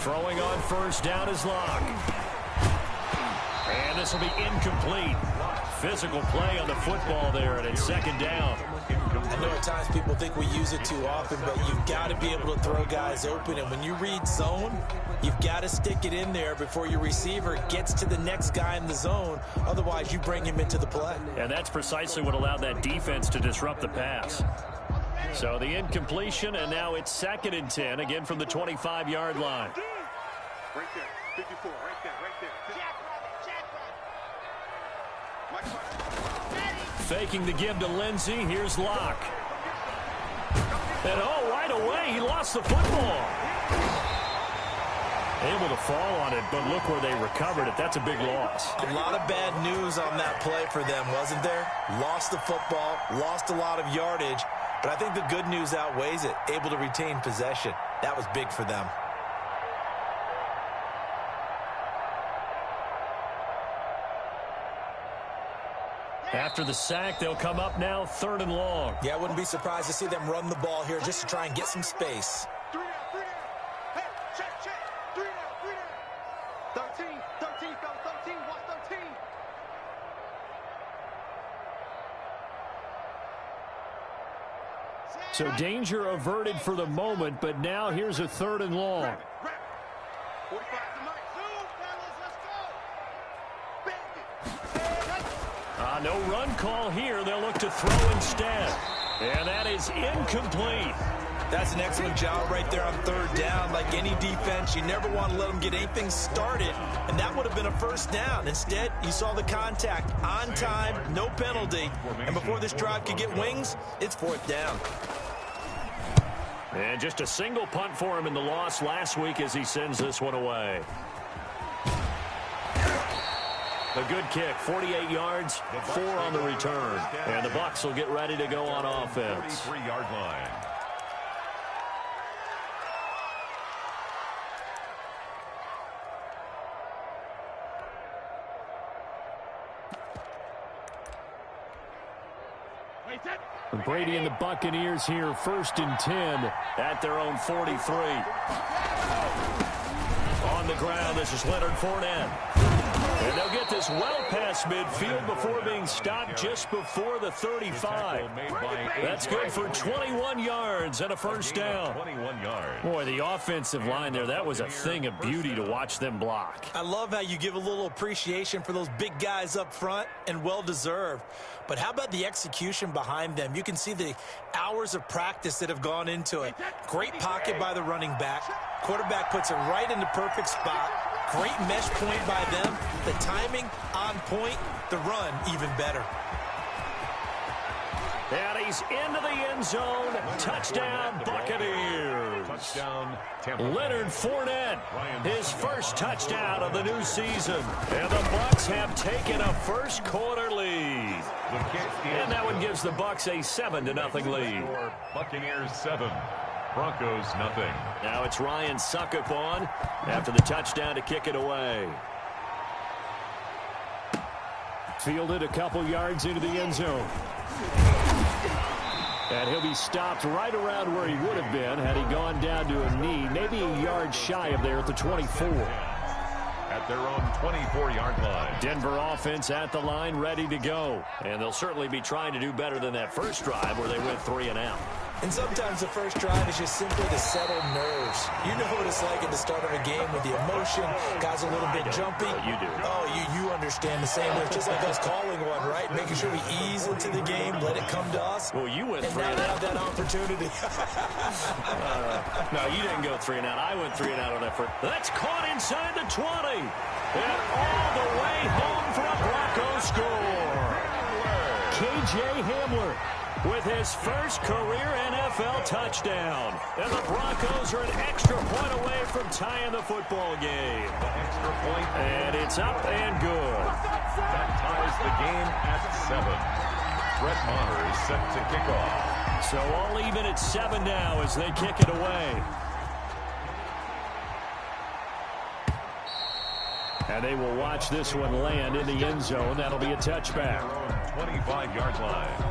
Throwing on first down is Locke. And this will be incomplete. Physical play on the football there, and it's second down. I know at times people think we use it too often, but you've got to be able to throw guys open. And when you read zone, you've got to stick it in there before your receiver gets to the next guy in the zone. Otherwise, you bring him into the play. And that's precisely what allowed that defense to disrupt the pass. So the incompletion, and now it's 2nd and 10, again from the 25-yard line. Right there, 54, right there. Faking the give to Lindsey. Here's Locke. And right away, he lost the football. Able to fall on it, but look where they recovered it. That's a big loss. A lot of bad news on that play for them, wasn't there? Lost the football, lost a lot of yardage, but I think the good news outweighs it. Able to retain possession. That was big for them. After the sack, they'll come up now 3rd and long. Yeah, I wouldn't be surprised to see them run the ball here just to try and get some space. 3 down. Hey, check. 3 down. 13, fellas, 13. Watch 13. So danger averted for the moment, but now here's a 3rd and long. 45 to Mike. Zoom, fellas, let's go. No run call here. They'll look to throw instead. And that is incomplete. That's an excellent job right there on 3rd down. Like any defense, you never want to let them get anything started, and that would have been a 1st down. Instead, you saw the contact on time, no penalty, and before this drive could get wings, it's 4th down. And just a single punt for him in the loss last week as he sends this one away. A good kick, 48 yards, 4 on the return. And the Bucs will get ready to go on offense. 33-yard line. Brady and the Buccaneers here, 1st and 10 at their own 43. On the ground, this is Leonard Fournette. And they'll get this well past midfield before being stopped just before the 35. That's good for 21 yards and a 1st down. 21 yards. Boy, the offensive line there, that was a thing of beauty to watch them block. I love how you give a little appreciation for those big guys up front, and well-deserved. But how about the execution behind them? You can see the hours of practice that have gone into it. Great pocket by the running back. Quarterback puts it right in the perfect spot. Great mesh point by them. The timing on point. The run even better. And he's into the end zone. Touchdown, Buccaneers. Touchdown, Leonard Fournette, his first touchdown of the new season. And the Bucs have taken a first-quarter lead. And that one gives the Bucs a 7-0 lead. Buccaneers 7. Broncos nothing. Now it's Ryan Suckup on after the touchdown to kick it away. Fielded a couple yards into the end zone. And he'll be stopped right around where he would have been had he gone down to a knee, maybe a yard shy of there at the 24. At their own 24-yard line. Denver offense at the line, ready to go. And they'll certainly be trying to do better than that first drive where they went 3 and out. And sometimes the first drive is just simply to settle nerves. You know what it's like at the start of a game with the emotion. Guys a little bit jumpy. You do. Oh, you understand the same way. Just like us calling one, right? Making sure we ease into the game, let it come to us. Well, you went 3 and and now out. have that opportunity. No, you didn't go 3 and out. I went 3 and out on that first. That's caught inside the 20. And all the way home for a Broncos score. K.J. Hamler with his first career NFL touchdown. And the Broncos are an extra point away from tying the football game. Extra point. And it's up and good. That ties the game at 7. Brett Maher is set to kick off. So all even at 7 now as they kick it away. And they will watch this one land in the end zone. That'll be a touchback. 25-yard line.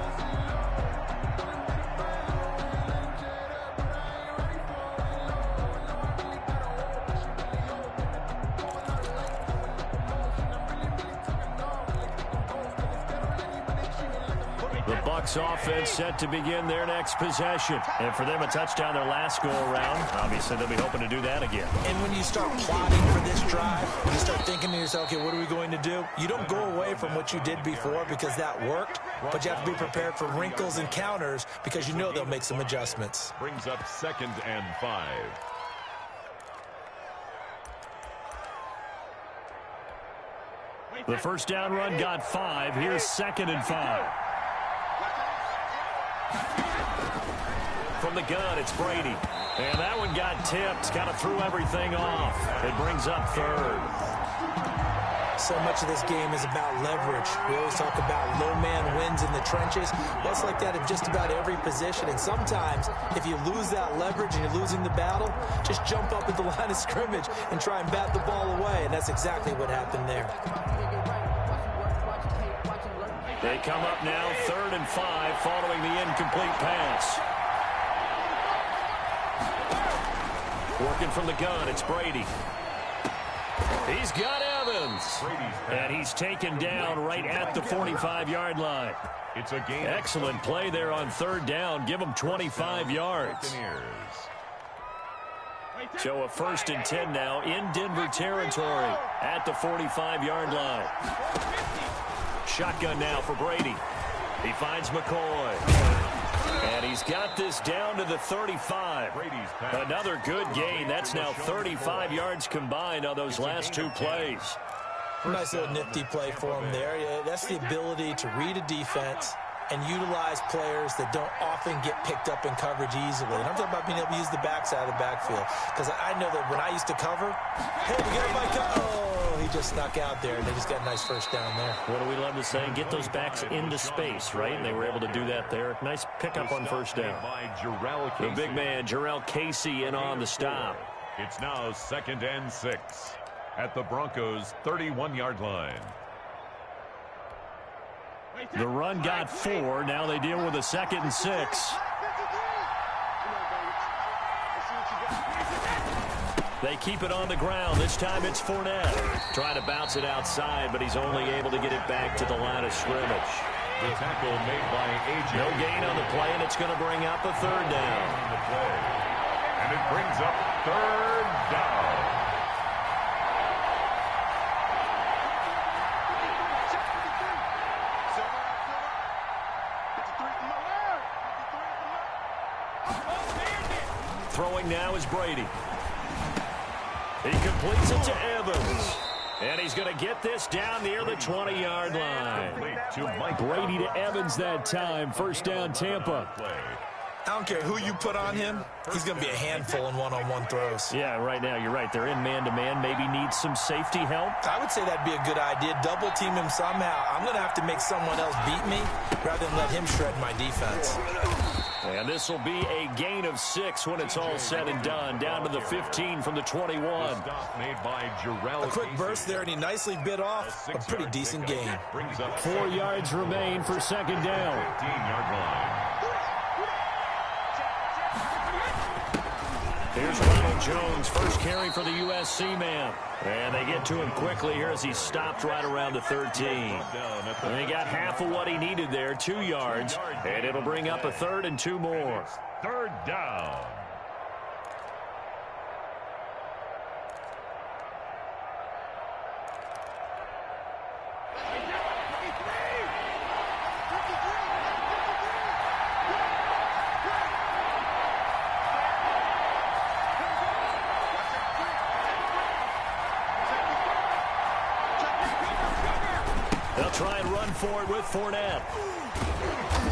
Bucs offense set to begin their next possession. And for them, a touchdown their last go-around. Obviously, they'll be hoping to do that again. And when you start plotting for this drive, you start thinking to yourself, okay, what are we going to do? You don't go away from what you did before because that worked, but you have to be prepared for wrinkles and counters because you know they'll make some adjustments. Brings up 2nd and 5. The first down run got 5. Here's 2nd and 5. From the gun, it's Brady. And that one got tipped, kind of threw everything off. It brings up 3rd. So much of this game is about leverage. We always talk about low man wins in the trenches. Well, it's like that in just about every position. And sometimes, if you lose that leverage and you're losing the battle, just jump up at the line of scrimmage and try and bat the ball away. And that's exactly what happened there. They come up now, 3rd and 5, following the incomplete pass. Working from the gun, it's Brady. He's got Evans. And he's taken down right at the 45-yard line. It's a gain. Excellent play there on 3rd down. Give him 25 yards. So a 1st and 10 now in Denver territory at the 45-yard line. Shotgun now for Brady. He finds McCoy. And he's got this down to the 35. Another good gain. That's now 35 yards combined on those last 2 plays. Nice little nifty play for him there. That's the ability to read a defense and utilize players that don't often get picked up in coverage easily. And I'm talking about being able to use the backside of the backfield. Because I know that when I used to cover, hey, we got my oh, he just snuck out there, and they just got a nice first down there. What do we love to say? Get those backs into space, right? And they were able to do that there. Nice pickup on first down. The big man, Jarrell Casey, in on the stop. It's now 2nd and 6 at the Broncos' 31-yard line. The run got 4. Now they deal with a 2nd and 6. They keep it on the ground. This time it's Fournette. Trying to bounce it outside, but he's only able to get it back to the line of scrimmage. The tackle made by A.J. No gain on the play, and it's going to bring up a 3rd down. And it brings up 3rd down. Throwing now is Brady. He completes it to Evans. And he's going to get this down near the 20-yard line. Brady to Evans that time. First down, Tampa. I don't care who you put on him. He's going to be a handful in one-on-one throws. Yeah, right now, you're right. They're in man-to-man. Maybe need some safety help. I would say that'd be a good idea. Double team him somehow. I'm going to have to make someone else beat me rather than let him shred my defense. And this will be a gain of 6 when it's all said and done. Down to the 15 from the 21. A quick burst there, and he nicely bit off a pretty decent gain. 4 yards remain for 2nd down. 15-yard line. Here's Ronald Jones, first carry for the USC man. And they get to him quickly here as he stopped right around the 13. And he got half of what he needed there, 2 yards. And it'll bring up a 3rd and 2 more. 3rd down. Try and run forward with Fournette.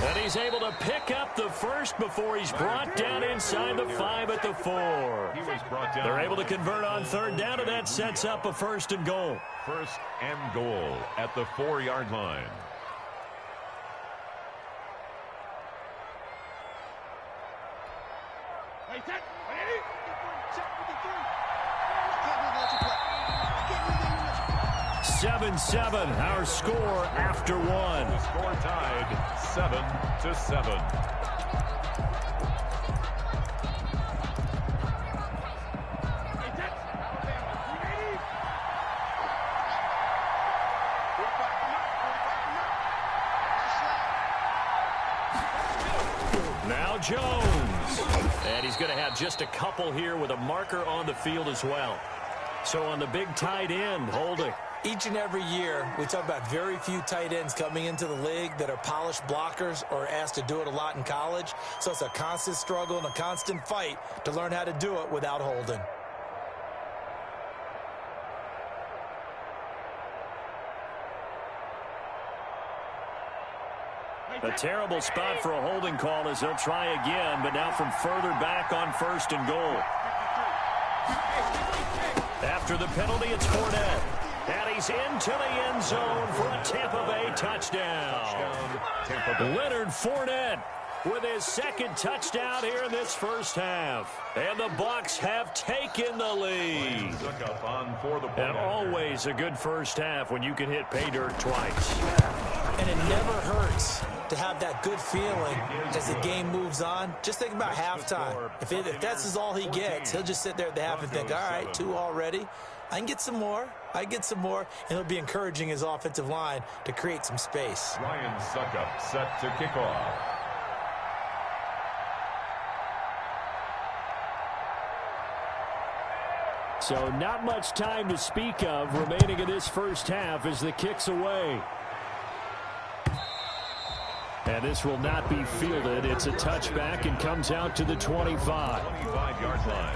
And he's able to pick up the first before he's brought down inside the 5 at the 4. They're able to convert on 3rd down, and that sets up a 1st and goal. 1st and goal at the 4-yard line. Seven, our score after 1. The score tied 7-7. Jones. And he's going to have just a couple here with a marker on the field as well. So on the big tight end, holding. Each and every year, we talk about very few tight ends coming into the league that are polished blockers or asked to do it a lot in college. So it's a constant struggle and a constant fight to learn how to do it without holding. A terrible spot for a holding call as they'll try again, but now from further back on 1st and goal. After the penalty, it's Fournette. And he's into the end zone for a Tampa Bay touchdown. Leonard Fournette with his second touchdown here in this first half. And the Bucs have taken the lead. And always a good first half when you can hit pay dirt twice. And it never hurts to have that good feeling as the game moves on. Just think about halftime. If that's all he gets, he'll just sit there at the half and think, all right, 2 already. I can get some more. I get some more. And he'll be encouraging his offensive line to create some space. Ryan Suckup set to kick off. So not much time to speak of remaining in this first half as the kick's away. And this will not be fielded. It's a touchback and comes out to the 25. 25-yard line.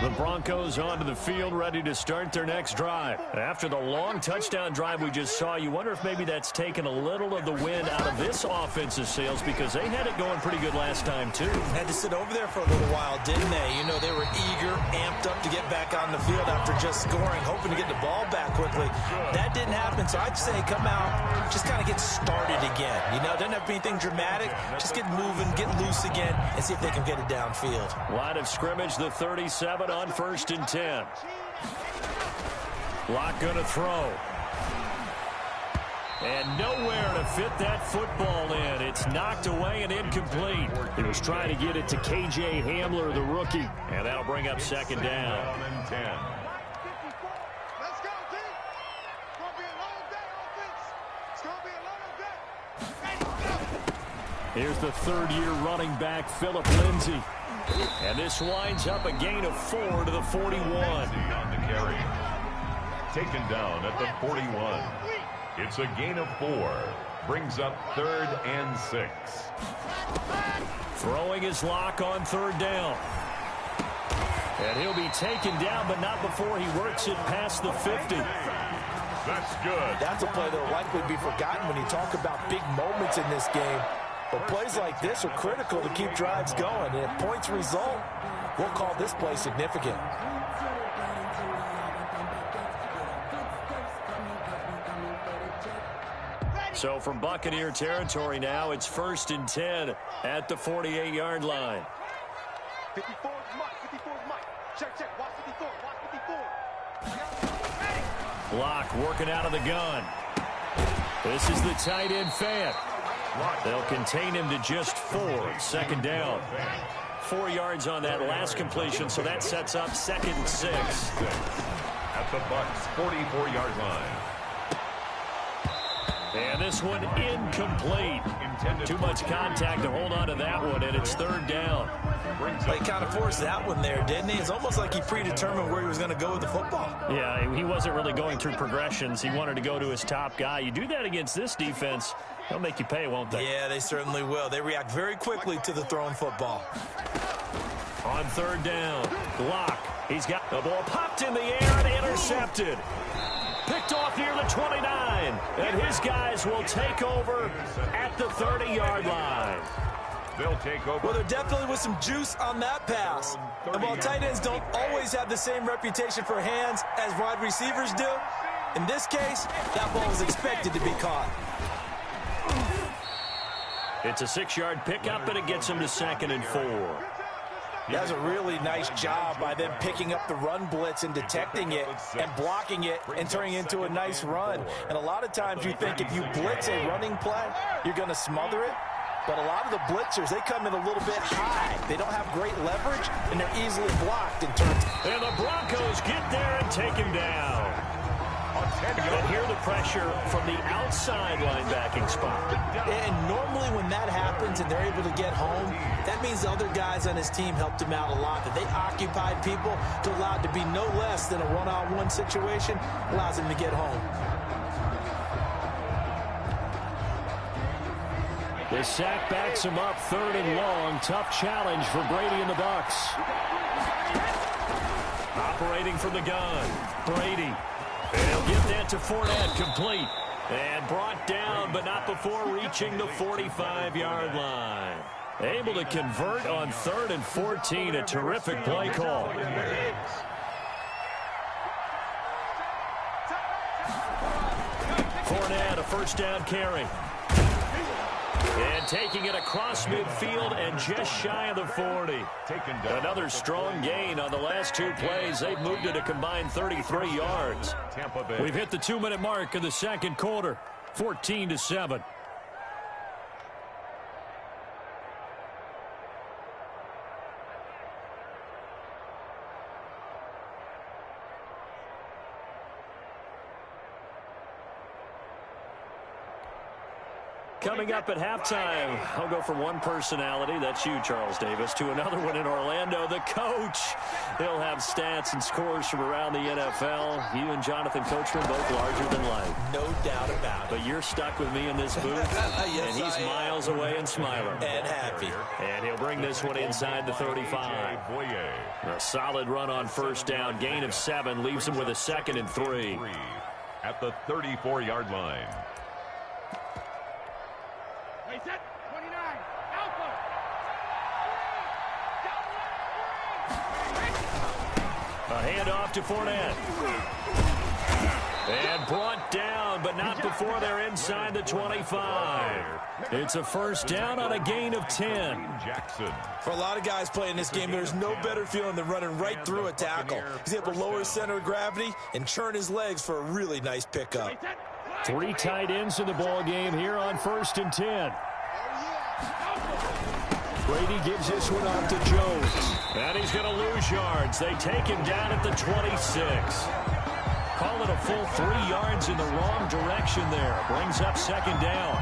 The Broncos onto the field, ready to start their next drive. After the long touchdown drive we just saw, you wonder if maybe that's taken a little of the wind out of this offensive sails because they had it going pretty good last time, too. Had to sit over there for a little while, didn't they? You know, they were eager, amped up to get back on the field after just scoring, hoping to get the ball back quickly. That didn't happen, so I'd say come out, just kind of get started again. You know, doesn't have to be anything dramatic. Just get moving, get loose again, and see if they can get it downfield. Line of scrimmage, the 37 on 1st and 10. Lock going to throw. And nowhere to fit that football in. It's knocked away and incomplete. He was trying to get it to K.J. Hamler, the rookie. And that'll bring up 2nd down. Let's go, team. It's going to be a long day, offense. It's going to be a long day. Here's the 3rd-year running back, Philip Lindsay. And this winds up a gain of 4 to the 41. On the carry. Taken down at the 41. It's a gain of 4. Brings up 3rd and 6. Throwing his lock on 3rd down. And he'll be taken down, but not before he works it past the 50. That's good. That's a play that will likely be forgotten when you talk about big moments in this game. But plays like this are critical to keep drives going. And if points result, we'll call this play significant. So from Buccaneer territory now, it's 1st and 10 at the 48-yard line. 54 is Mike. 54 is Mike. Check. Watch 54. Watch 54. Block working out of the gun. This is the tight end Fant. They'll contain him to just 4. 2nd down. 4 yards on that last completion, so that sets up 2nd and 6. At the Bucs' 44-yard line. And this one incomplete. Too much contact to hold on to that one, and it's 3rd down. They kind of forced that one there, didn't he? It's almost like he predetermined where he was going to go with the football. Yeah, he wasn't really going through progressions. He wanted to go to his top guy. You do that against this defense, they'll make you pay, won't they? Yeah, they certainly will. They react very quickly to the thrown football. On 3rd down, Glock. He's got the ball popped in the air and intercepted. Picked off near the 29. And his guys will take over at the 30-yard line. They'll take over. Well, there definitely was some juice on that pass. And while tight ends don't always have the same reputation for hands as wide receivers do, in this case, that ball was expected to be caught. It's a 6-yard pickup, and it gets him to 2nd and 4. That was a really nice job by them picking up the run blitz and detecting it and blocking it and turning it into a nice run. And a lot of times you think if you blitz a running play, you're going to smother it. But a lot of the blitzers, they come in a little bit high. They don't have great leverage, and they're easily blocked in terms. And the Broncos get there and take him down. On And here the pressure from the outside linebacking spot. And normally when that happens and they're able to get home, that means the other guys on his team helped him out a lot. That they occupied people to allow it to be no less than a one-on-one situation, allows him to get home. The sack backs him up, 3rd and long. Tough challenge for Brady and the Bucs. Operating from the gun, Brady. They'll get that to Fournette, complete. And brought down, but not before reaching the 45-yard line. Able to convert on 3rd and 14, a terrific play call. Fournette, a first down carry. And taking it across midfield and just shy of the 40. Another strong gain on the last 2 plays. They've moved it a combined 33 yards. We've hit the 2-minute mark of the second quarter, 14-7. Coming up at halftime, I'll go from one personality, that's you, Charles Davis, to another one in Orlando, the coach. He'll have stats and scores from around the NFL. You and Jonathan Coachman both larger than life. No doubt about it. But you're stuck with me in this booth, Yes, and he's miles away and smiling. And happy. And he'll bring this one inside the 35. A solid run on first down, gain of 7, leaves him with a 2nd and 3. At the 34-yard line. Set, 29, Alpha. A handoff to Fournette. And brought down, but not before they're inside the 25. It's a first down on a gain of 10. For a lot of guys playing this game, there's no better feeling than running right through a tackle. He's able to lower his center of gravity and churn his legs for a really nice pickup. 3 tight ends in the ball game here on 1st and 10. Brady gives this one off to Jones. And he's going to lose yards. They take him down at the 26. Call it a full 3 yards in the wrong direction there. Brings up 2nd down.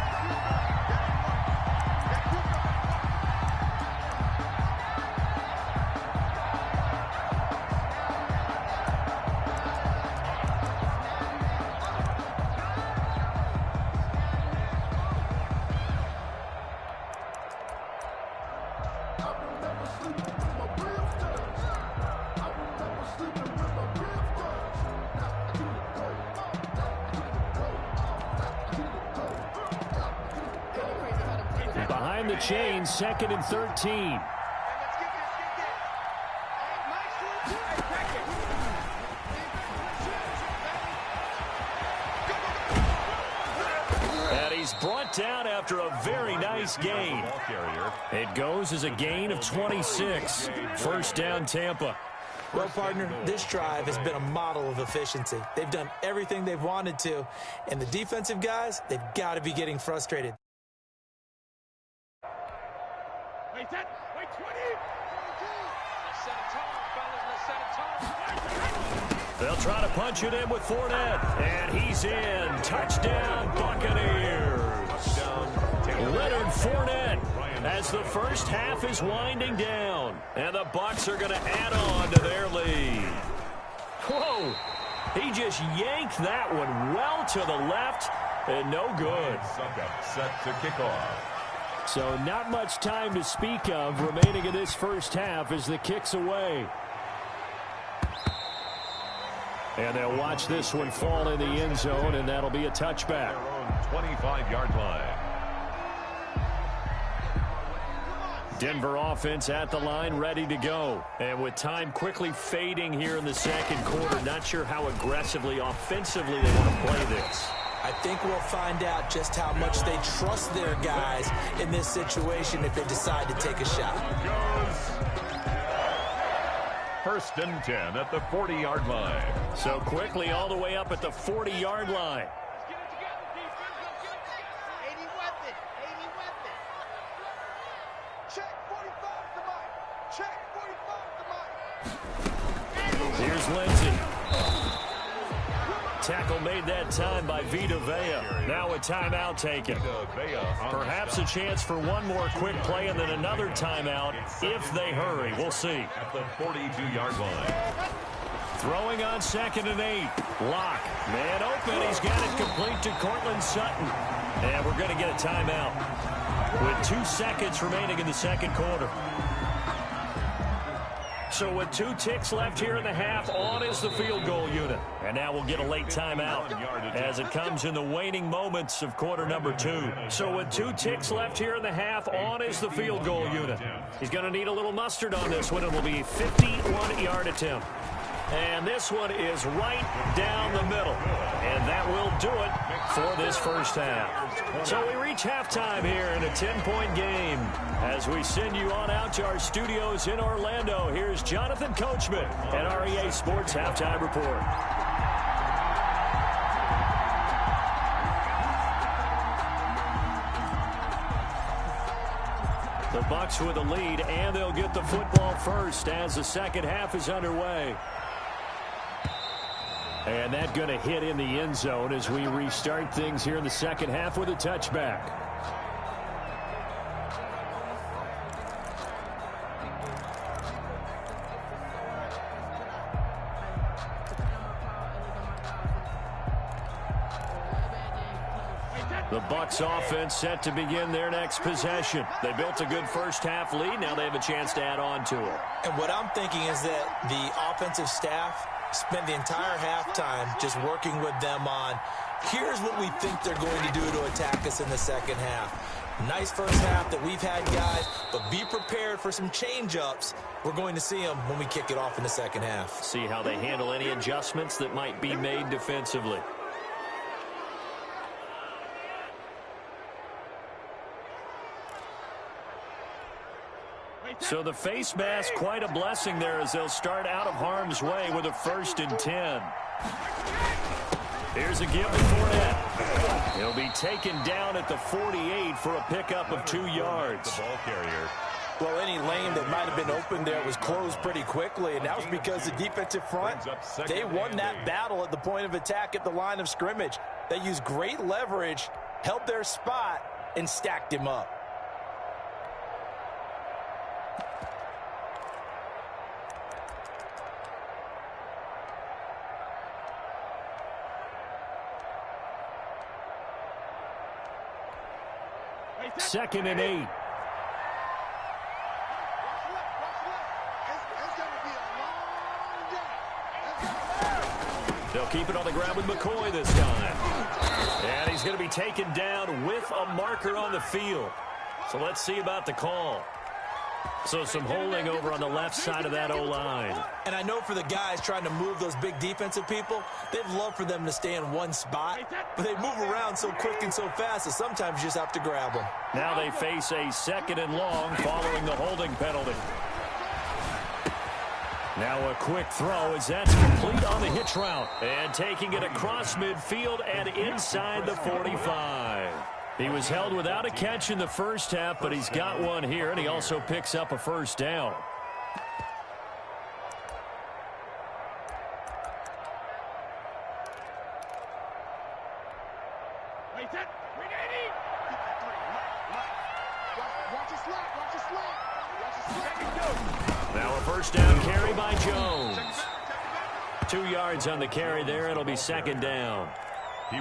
Behind the chains, 2nd and 13. And he's brought down after a very nice gain. It goes as a gain of 26. First down, Tampa. Well, partner, this drive has been a model of efficiency. They've done everything they've wanted to, and the defensive guys, they've got to be getting frustrated. Wait, 20. Set it tall, fellas. Let's set it tall. They'll try to punch it in with Fournette. And he's in. Touchdown, Buccaneers. Leonard Fournette as the first half is winding down. And the Bucs are going to add on to their lead. Whoa. He just yanked that one well to the left and no good. Set to kick off. So not much time to speak of remaining in this first half as the kick's away. And they'll watch this one fall in the end zone, and that'll be a touchback. Their own 25-yard line. Denver offense at the line, ready to go. And with time quickly fading here in the second quarter, not sure how aggressively, offensively they want to play this. I think we'll find out just how much they trust their guys in this situation if they decide to take a shot. First and 10 at the 40-yard line. So quickly all the way up at the 40-yard line. Let's get it together, defense. Let's get it together. 80 weapon. 80 weapon. Check 45 to Mike. Check 45 to Mike. Here's Lindsey. tackle made that time by Vita Vea. Now a timeout taken. Perhaps a chance for one more quick play and then another timeout if they hurry. We'll see. At the 42-yard line. Throwing on 2nd and 8. Lock. Man open. He's got it complete to Cortland Sutton. And we're going to get a timeout with 2 seconds remaining in the second quarter. So with 2 ticks left here in the half, on is the field goal unit. And now we'll get a late timeout as it comes in the waning moments of quarter number 2. So with 2 ticks left here in the half, on is the field goal unit. He's going to need a little mustard on this one. It will be a 51-yard attempt. And this one is right down the middle. And that will do it for this first half. So we reach halftime here in a 10-point game. As we send you on out to our studios in Orlando, here's Jonathan Coachman at REA Sports Halftime Report. The Bucs with a lead, and they'll get the football first as the second half is underway. And that's going to hit in the end zone as we restart things here in the second half with a touchback. The Bucs offense set to begin their next possession. They built a good first half lead. Now they have a chance to add on to it. And what I'm thinking is that the offensive staff spent the entire halftime just working with them on, here's what we think they're going to do to attack us in the second half. Nice first half that we've had, guys, but be prepared for some change-ups. We're going to see them when we kick it off in the second half. See how they handle any adjustments that might be made defensively. So the face mask, quite a blessing there as they'll start out of harm's way with a 1st and 10. Here's a give to Fournette. He'll be taken down at the 48 for a pickup of 2 yards. The ball carrier. Well, any lane that might have been open there was closed pretty quickly, and that was because the defensive front, they won that battle at the point of attack at the line of scrimmage. They used great leverage, held their spot, and stacked him up. Second and 8. They'll keep it on the ground with McCoy this time. And he's going to be taken down with a marker on the field. So let's see about the call. So some holding over on the left side of that O-line. And I know for the guys trying to move those big defensive people, they'd love for them to stay in one spot, but they move around so quick and so fast that sometimes you just have to grab them. Now they face a 2nd and long following the holding penalty. Now a quick throw as that's complete on the hitch route. And taking it across midfield and inside the 45. He was held without a catch in the first half, but he's got one here, and he also picks up a first down. Now a first down carry by Jones. 2 yards on the carry there. It'll be 2nd down.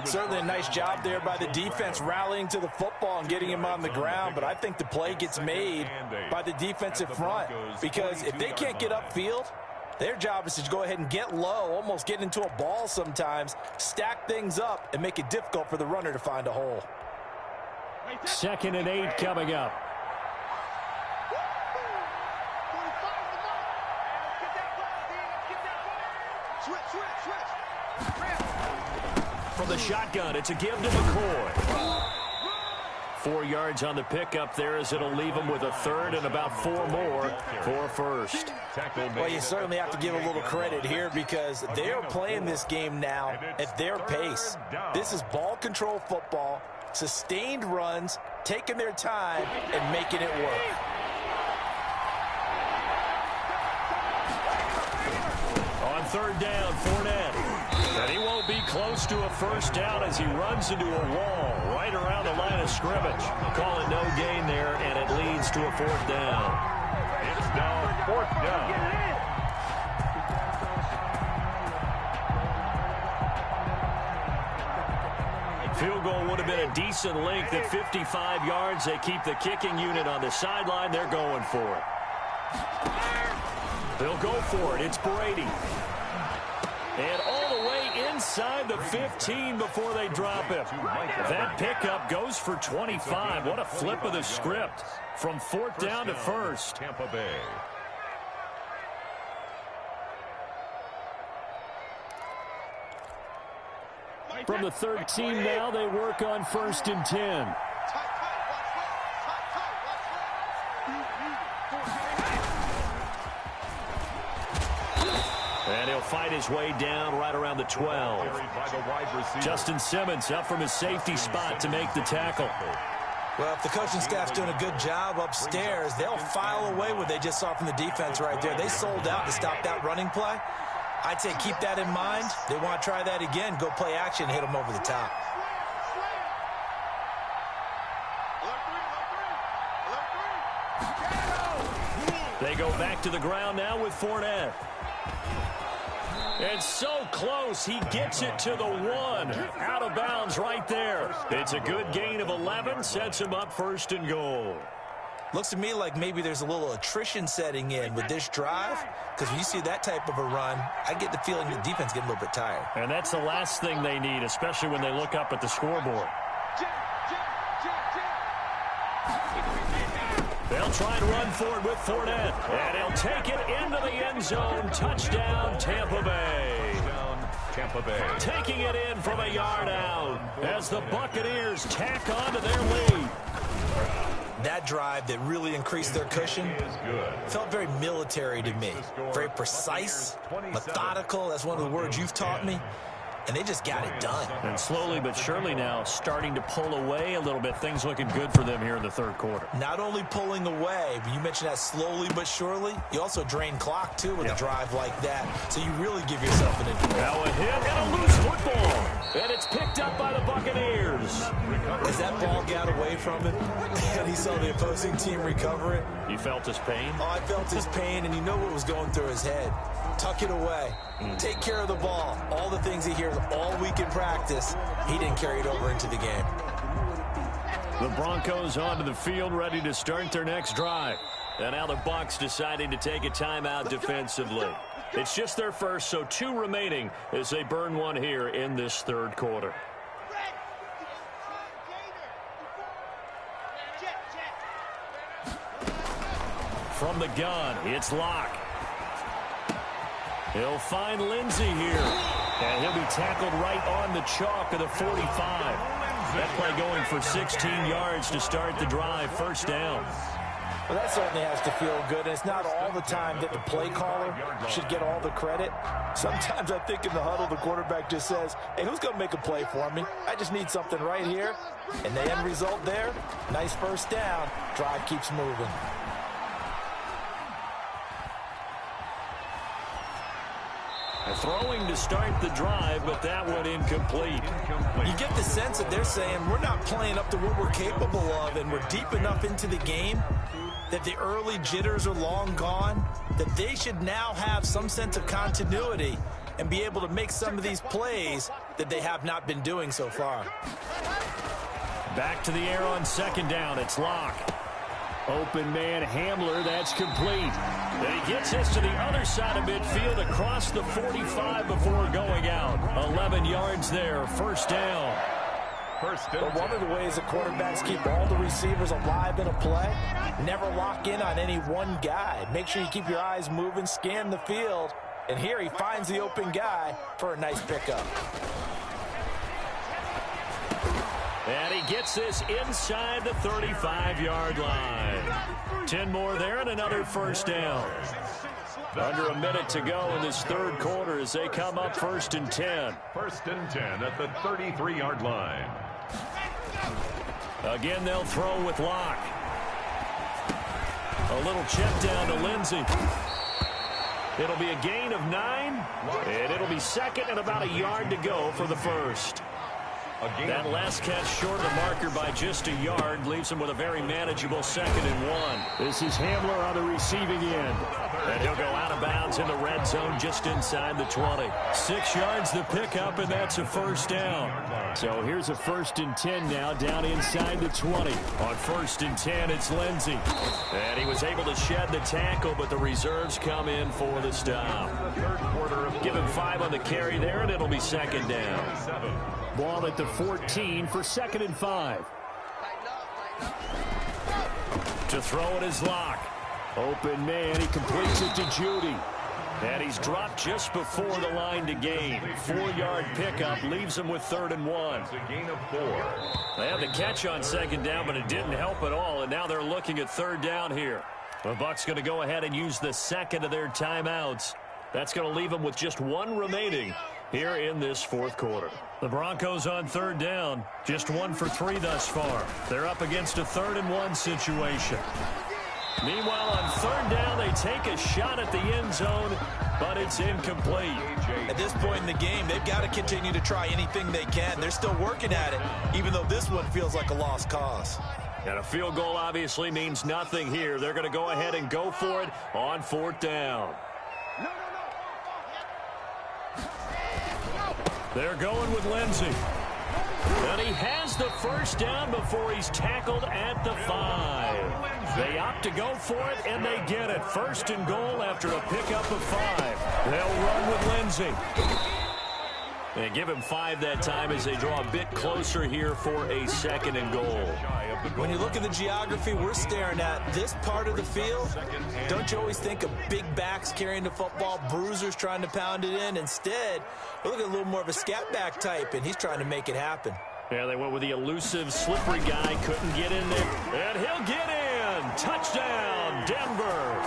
Certainly a nice job there by the defense rallying to the football and getting him on the ground, but I think the play gets made by the defensive front because if they can't get upfield, their job is to go ahead and get low, almost get into a ball sometimes, stack things up, and make it difficult for the runner to find a hole. 2nd and 8 coming up. From the shotgun, it's a give to McCoy. 4 yards on the pickup there as it'll leave him with a 3rd and about 4 more for a first. Well, you certainly have to give a little credit here because they are playing this game now at their pace. This is ball control football, sustained runs, taking their time and making it work. On 3rd down, Fournette. And he won't be close to a first down as he runs into a wall right around the line of scrimmage. Call it no gain there, and it leads to a fourth down. It's now fourth down. Field goal would have been a decent length at 55 yards. They keep the kicking unit on the sideline. They're going for it. They'll go for it. It's Brady. And all the way inside the 15 before they drop him. That pickup goes for 25. What a flip of the script from fourth down to first. Tampa Bay. From the 13 now, they work on 1st and 10. And he'll fight his way down right around the 12. Justin Simmons up from his safety spot to make the tackle. Well, if the coaching staff's doing a good job upstairs, they'll file away what they just saw from the defense right there. They sold out to stop that running play. I'd say keep that in mind. They want to try that again. Go play action, hit them over the top. They go back to the ground now with Fournette. It's so close. He gets it to the 1. Out of bounds right there. It's a good gain of 11. Sets him up 1st and goal. Looks to me like maybe there's a little attrition setting in with this drive, because when you see that type of a run, I get the feeling the defense getting a little bit tired. And that's the last thing they need, especially when they look up at the scoreboard. They'll try and run for it with Fournette. And he'll take it into the end zone. Touchdown, Tampa Bay. Tampa Bay. Taking it in from a yard out as the Buccaneers tack on to their lead. That drive that really increased their cushion felt very military to me. Very precise, methodical. That's one of the words you've taught me. And they just got it done. And slowly but surely now starting to pull away a little bit. Things looking good for them here in the third quarter. Not only pulling away, but you mentioned that slowly but surely. You also drain clock, too, with a drive like that. So you really give yourself an advantage. Now a hit and a loose football. And it's picked up by the Buccaneers. As that ball got away from him and he saw the opposing team recover it. You felt his pain? Oh, I felt his pain, and you know what was going through his head. Tuck it away. Take care of the ball. All the things he hears all week in practice, he didn't carry it over into the game. The Broncos onto the field, ready to start their next drive. And now the Bucs deciding to take a timeout defensively. It's just their first, so 2 remaining as they burn one here in this third quarter. From the gun, it's Locke. He'll find Lindsey here. And he'll be tackled right on the chalk of the 45. That play going for 16 yards to start the drive. First down. Well, that certainly has to feel good. And it's not all the time that the play caller should get all the credit. Sometimes I think in the huddle, the quarterback just says, hey, who's going to make a play for me? I just need something right here. And the end result there, nice first down. Drive keeps moving. Throwing to start the drive, but that one incomplete. You get the sense that they're saying we're not playing up to what we're capable of, and we're deep enough into the game that the early jitters are long gone, that they should now have some sense of continuity and be able to make some of these plays that they have not been doing so far. Back to the air on second down. It's Locke. Open man Hamler, that's complete. And he gets this to the other side of midfield across the 45 before going out. 11 yards there, first down. But one of the ways the quarterbacks keep all the receivers alive in a play, never lock in on any one guy. Make sure you keep your eyes moving, scan the field. And here he finds the open guy for a nice pickup. And he gets this inside the 35-yard line. 10 more there and another first down. Under a minute to go in this third quarter as they come up 1st and 10. 1st and 10 at the 33-yard line. Again, they'll throw with Locke. A little check down to Lindsey. It'll be a gain of 9, and it'll be second and about a yard to go for the first. That last catch short of the marker by just a yard leaves him with a very manageable 2nd and 1. This is Hamler on the receiving end. And he'll go out of bounds in the red zone just inside the 20. 6 yards the pickup, and that's a first down. So here's a 1st and 10 now down inside the 20. On 1st and 10, it's Lindsey. And he was able to shed the tackle, but the reserves come in for the stop. Give him 5 on the carry there, and it'll be 2nd down. Ball at the 14 for 2nd and 5. To throw it is Locke. Open man, he completes it to Judy. And he's dropped just before the line to gain. 4-yard pickup leaves him with 3rd and 1. It's a gain of 4. They had the catch on 2nd down, but it didn't help at all. And now they're looking at 3rd down here. The Bucs going to go ahead and use the 2nd of their timeouts. That's going to leave them with just 1 remaining here in this 4th quarter. The Broncos on 3rd down, just 1 for 3 thus far. They're up against a 3rd and 1 situation. Meanwhile, on 3rd down, they take a shot at the end zone, but it's incomplete. At this point in the game, they've got to continue to try anything they can. They're still working at it, even though this one feels like a lost cause. And a field goal obviously means nothing here. They're going to go ahead and go for it on 4th down. They're going with Lindsey. And he has the first down before he's tackled at the 5. They opt to go for it, and they get it. 1st and goal after a pickup of 5. They'll run with Lindsey. They give him 5 that time as they draw a bit closer here for a 2nd and goal. When you look at the geography we're staring at, this part of the field, don't you always think of big backs carrying the football, bruisers trying to pound it in? Instead, we look at a little more of a scat back type, and he's trying to make it happen. Yeah, they went with the elusive, slippery guy, couldn't get in there, and he'll get in. Touchdown, Denver.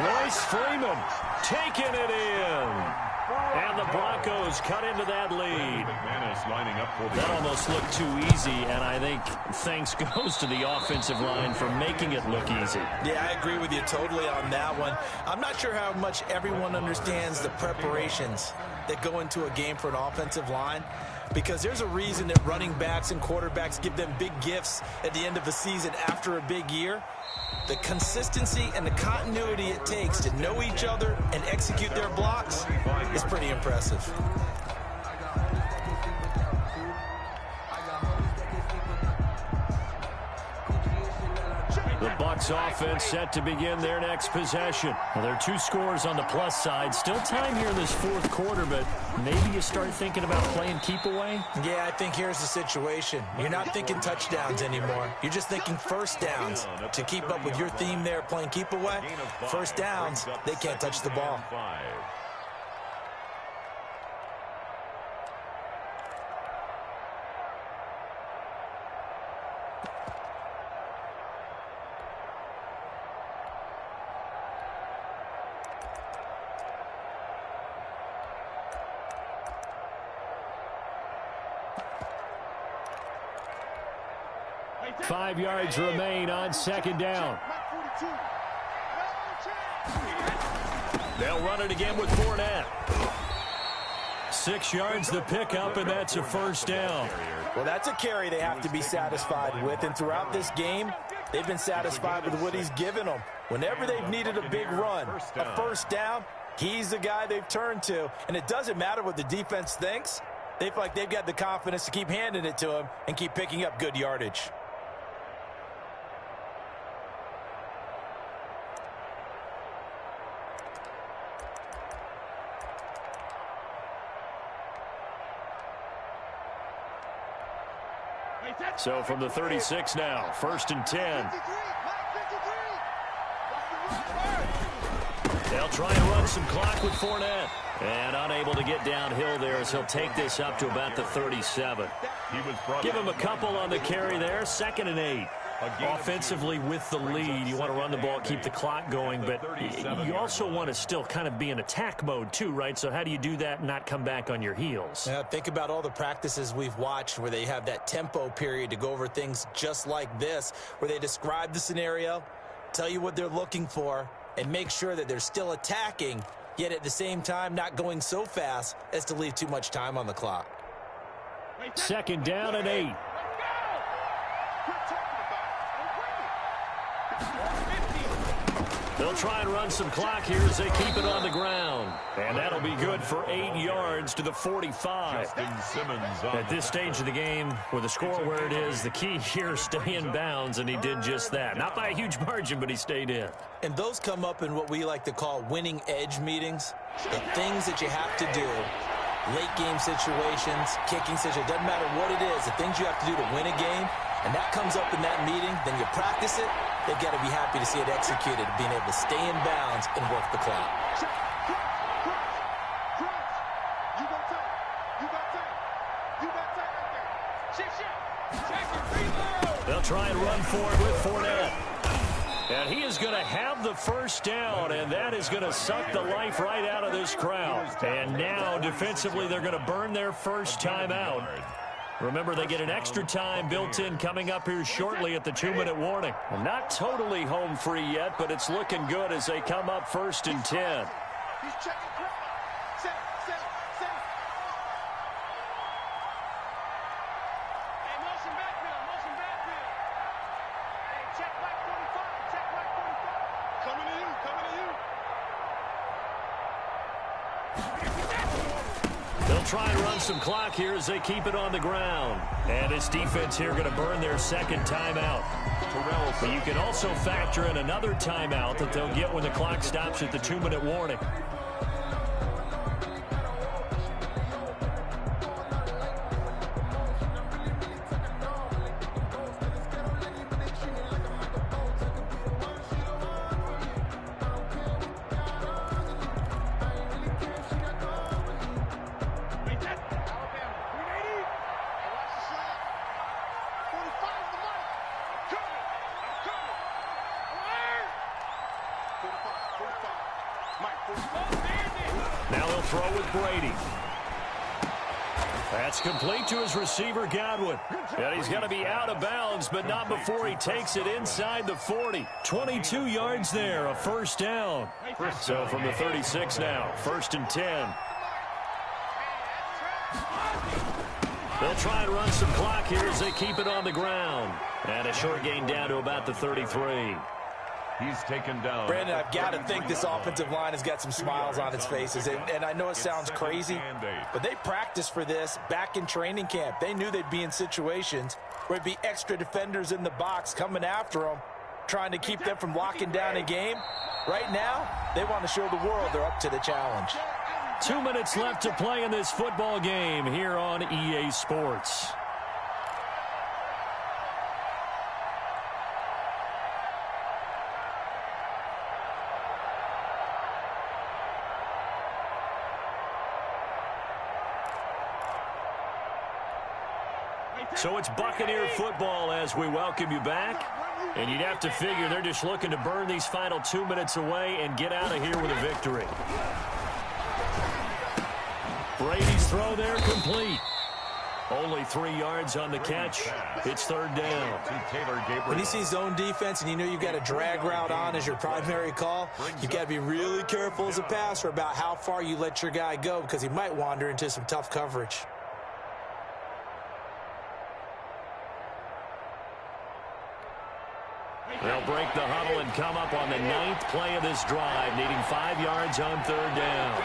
Royce Freeman taking it in. And the Broncos cut into that lead. That almost looked too easy, and I think thanks goes to the offensive line for making it look easy. Yeah, I agree with you totally on that one. I'm not sure how much everyone understands the preparations that go into a game for an offensive line, because there's a reason that running backs and quarterbacks give them big gifts at the end of a season after a big year. The consistency and the continuity it takes to know each other and execute their blocks is pretty impressive. The Bucs offense set to begin their next possession. Well, there are 2 scores on the plus side. Still time here in this 4th quarter, but maybe you start thinking about playing keep away? Yeah, I think here's the situation. You're not thinking touchdowns anymore. You're just thinking first downs. To keep up with your theme there, playing keep away, first downs, they can't touch the ball. Five yards remain on 2nd down. They'll run it again with Fournette. 6 yards the pickup, and that's a first down. Well, that's a carry they have to be satisfied with, and throughout this game, they've been satisfied with what he's given them. Whenever they've needed a big run, a first down, he's the guy they've turned to, and it doesn't matter what the defense thinks. They feel like they've got the confidence to keep handing it to him and keep picking up good yardage. So from the 36 now, 1st and 10. They'll try and run some clock with Fournette. And unable to get downhill there as he'll take this up to about the 37. Give him a couple on the carry there, 2nd and 8. Offensively with the lead, you want to run the ball, keep the clock going, but you also want to still kind of be in attack mode too, right? So how do you do that and not come back on your heels? Yeah, think about all the practices we've watched where they have that tempo period to go over things just like this, where they describe the scenario, tell you what they're looking for, and make sure that they're still attacking, yet at the same time not going so fast as to leave too much time on the clock. 2nd down and 8. They'll try and run some clock here as they keep it on the ground. And that'll be good for 8 yards to the 45. At this stage of the game, with the score where it is, the key here is stay in bounds, and he did just that. Not by a huge margin, but he stayed in. And those come up in what we like to call winning edge meetings. The things that you have to do, late game situations, kicking situations, doesn't matter what it is, the things you have to do to win a game, and that comes up in that meeting, then you practice it. They've got to be happy to see it executed, being able to stay in bounds and work the clock. They'll try and run for it with Fournette. And he is going to have the first down, and that is going to suck the life right out of this crowd. And now, defensively, they're going to burn their first timeout. Remember, they get an extra time built in coming up here shortly at the 2-minute warning. Well, not totally home free yet, but it's looking good as they come up 1st and 10. He's checking crowd. Set. Hey, motion backfield. Hey, check right 45. Coming to you. They'll try and run some clock here as they keep it on the ground. And this defense here going to burn their 2nd timeout. But you can also factor in another timeout that they'll get when the clock stops at the 2-minute warning. Now he'll throw with Brady. That's complete to his receiver, Godwin. And he's going to be out of bounds, but not before he takes it inside the 40. 22 yards there, a first down. So from the 36 now, 1st and 10. They'll try and run some clock here as they keep it on the ground. And a short gain down to about the 33. He's taken down. Brandon, I've got to think this offensive line has got some smiles on its faces. And I know it sounds crazy, but they practiced for this back in training camp. They knew they'd be in situations where it'd be extra defenders in the box coming after them, trying to keep them from locking down a game. Right now, they want to show the world they're up to the challenge. 2 minutes left to play in this football game here on EA Sports. So it's Buccaneer football as we welcome you back. And you'd have to figure they're just looking to burn these final 2 minutes away and get out of here with a victory. Brady's throw there complete. Only 3 yards on the catch. It's 3rd down. When you see zone defense and you know you've got a drag route on as your primary call, you've got to be really careful as a passer about how far you let your guy go because he might wander into some tough coverage. They'll break the huddle and come up on the 9th play of this drive, needing 5 yards on 3rd down.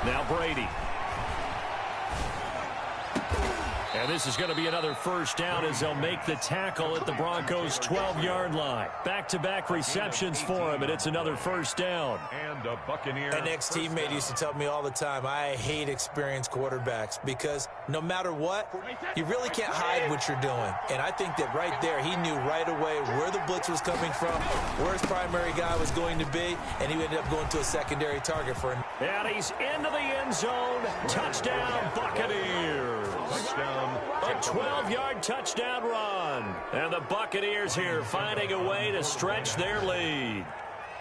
Now Brady. And this is going to be another first down as they'll make the tackle at the Broncos' 12-yard line. Back-to-back receptions for him, and it's another first down. And a Buccaneer. An ex-teammate used to tell me all the time, I hate experienced quarterbacks because no matter what, you really can't hide what you're doing. And I think that right there, he knew right away where the blitz was coming from, where his primary guy was going to be, and he ended up going to a secondary target for him. And he's into the end zone. Touchdown, Buccaneers. Touchdown. A 12-yard touchdown run. And the Buccaneers here finding a way to stretch their lead.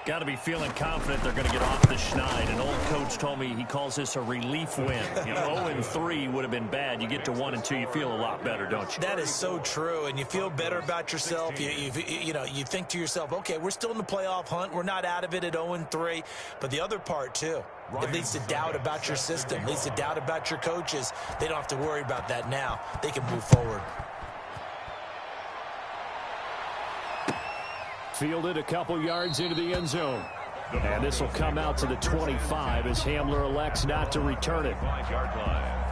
Got to be feeling confident they're going to get off the schneid. An old coach told me he calls this a relief win. 0-3 would have been bad. You get to 1-2, you feel a lot better, don't you? That is so true, and you feel better about yourself. You think to yourself, okay, we're still in the playoff hunt. We're not out of it at 0-3. But the other part, too, it leads to doubt about your system, leads to doubt about your coaches. They don't have to worry about that now. They can move forward. Fielded a couple yards into the end zone. And this will come out to the 25 as Hamler elects not to return it. 5-yard line.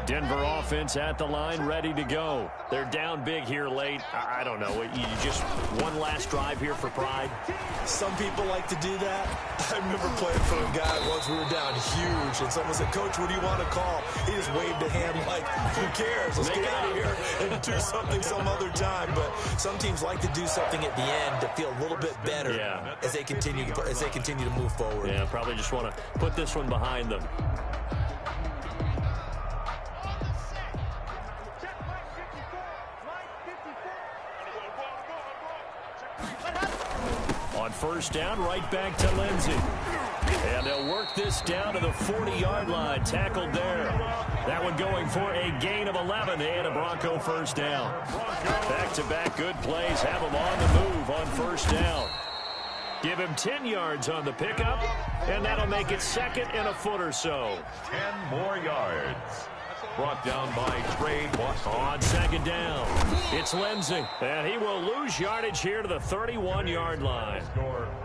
Denver offense at the line, ready to go. They're down big here late. I don't know. You just one last drive here for pride. Some people like to do that. I remember playing for a guy once. We were down huge, and someone said, "Coach, what do you want to call?" He just waved a hand like, "Who cares? Let's get out of here and do something some other time." But some teams like to do something at the end to feel a little bit better as they continue to move forward. Yeah, probably just want to put this one behind them. On first down, right back to Lindsey. And they'll work this down to the 40-yard line. Tackled there. That one going for a gain of 11 and a Bronco first down. Back-to-back good plays have them on the move on first down. Give him 10 yards on the pickup, and that'll make it second and a foot or so. 10 more yards. Brought down by Trey Boston. On second down, it's Lindsey, and he will lose yardage here to the 31-yard line.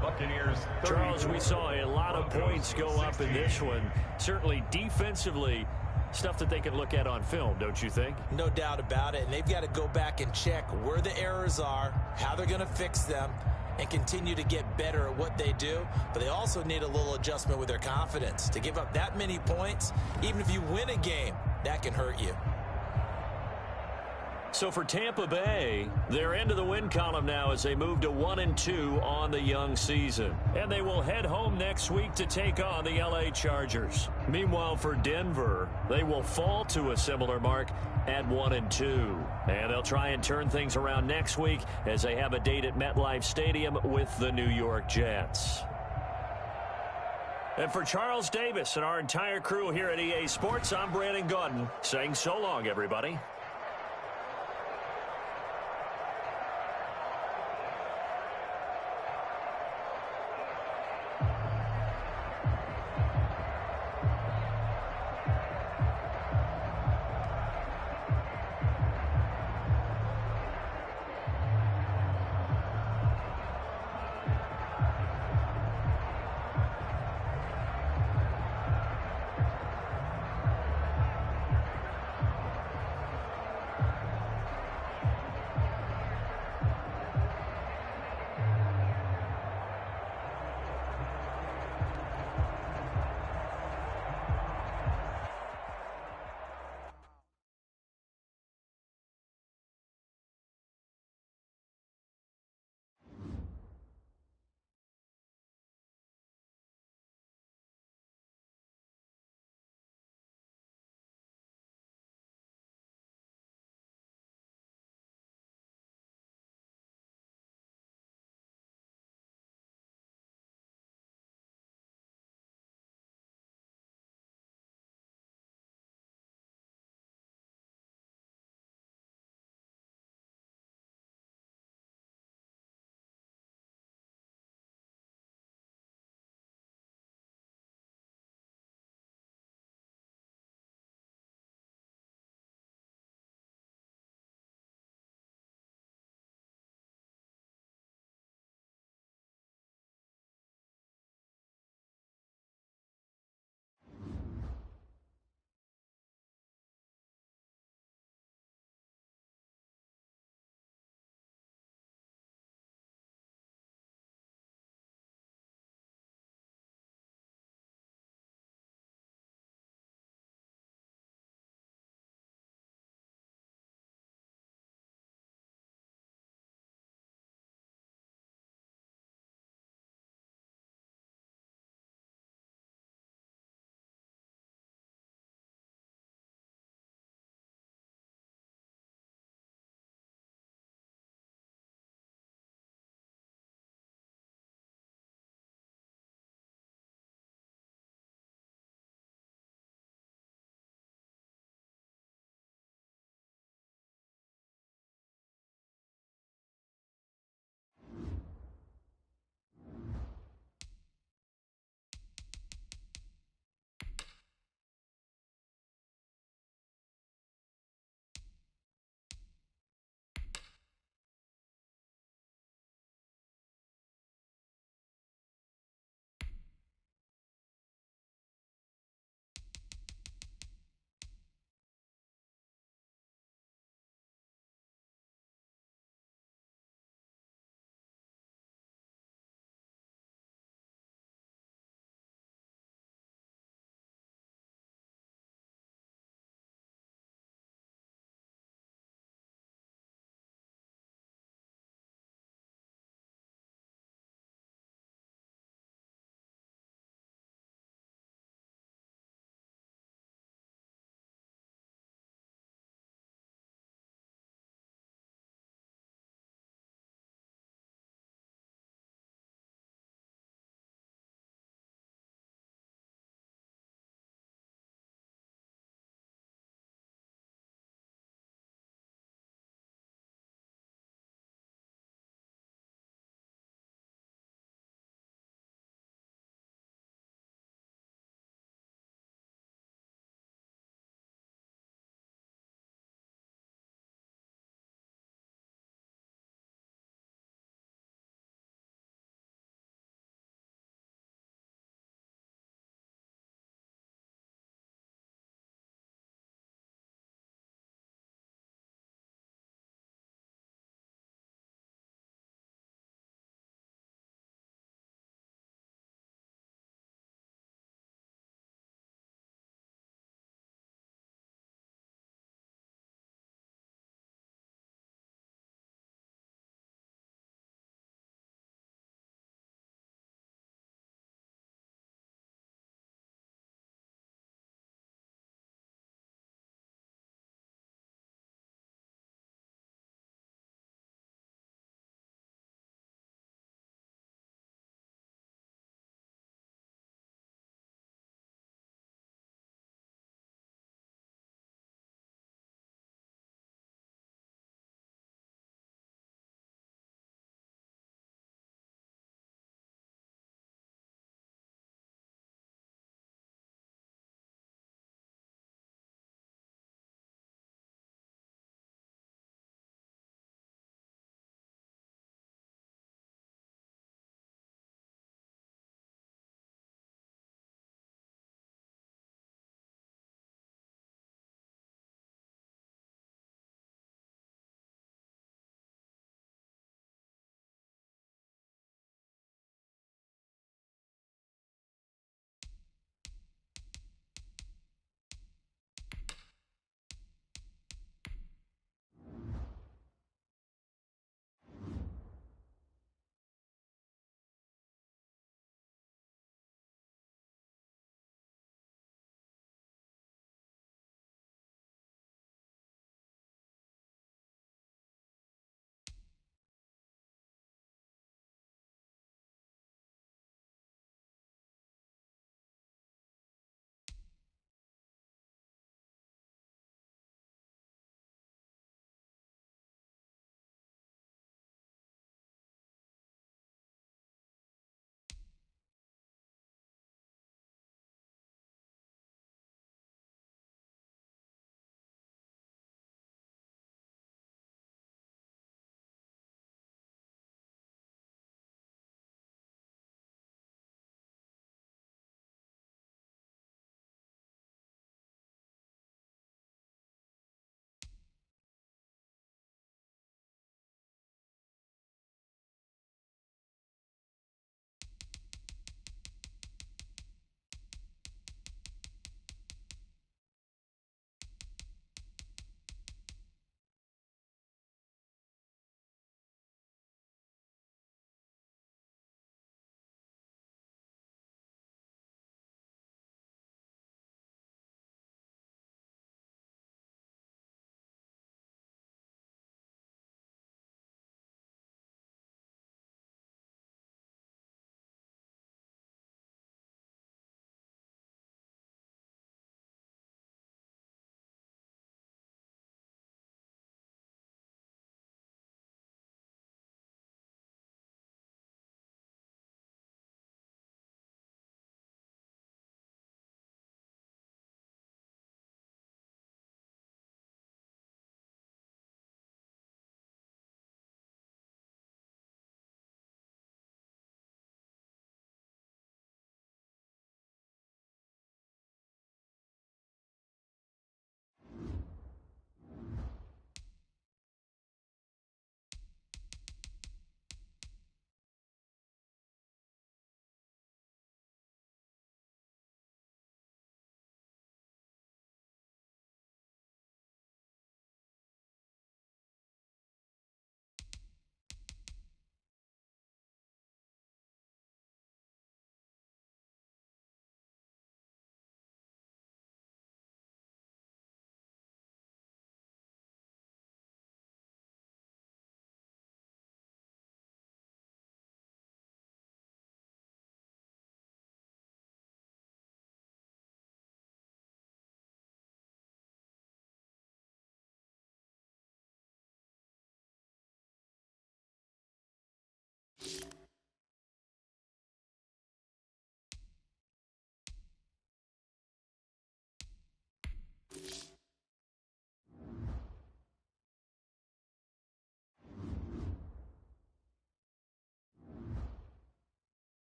Buccaneers. Charles, we saw a lot of points go up in this one. Certainly defensively, stuff that they can look at on film, don't you think? No doubt about it, and they've got to go back and check where the errors are, how they're going to fix them, and continue to get better at what they do. But they also need a little adjustment with their confidence. To give up that many points, even if you win a game, that can hurt you. So for Tampa Bay, they're into the win column now as they move to 1-2 on the young season. And they will head home next week to take on the LA Chargers. Meanwhile, for Denver, they will fall to a similar mark at 1-2. And they'll try and turn things around next week as they have a date at MetLife Stadium with the New York Jets. And for Charles Davis and our entire crew here at EA Sports, I'm Brandon Gaudin saying so long, everybody.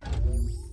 Hey!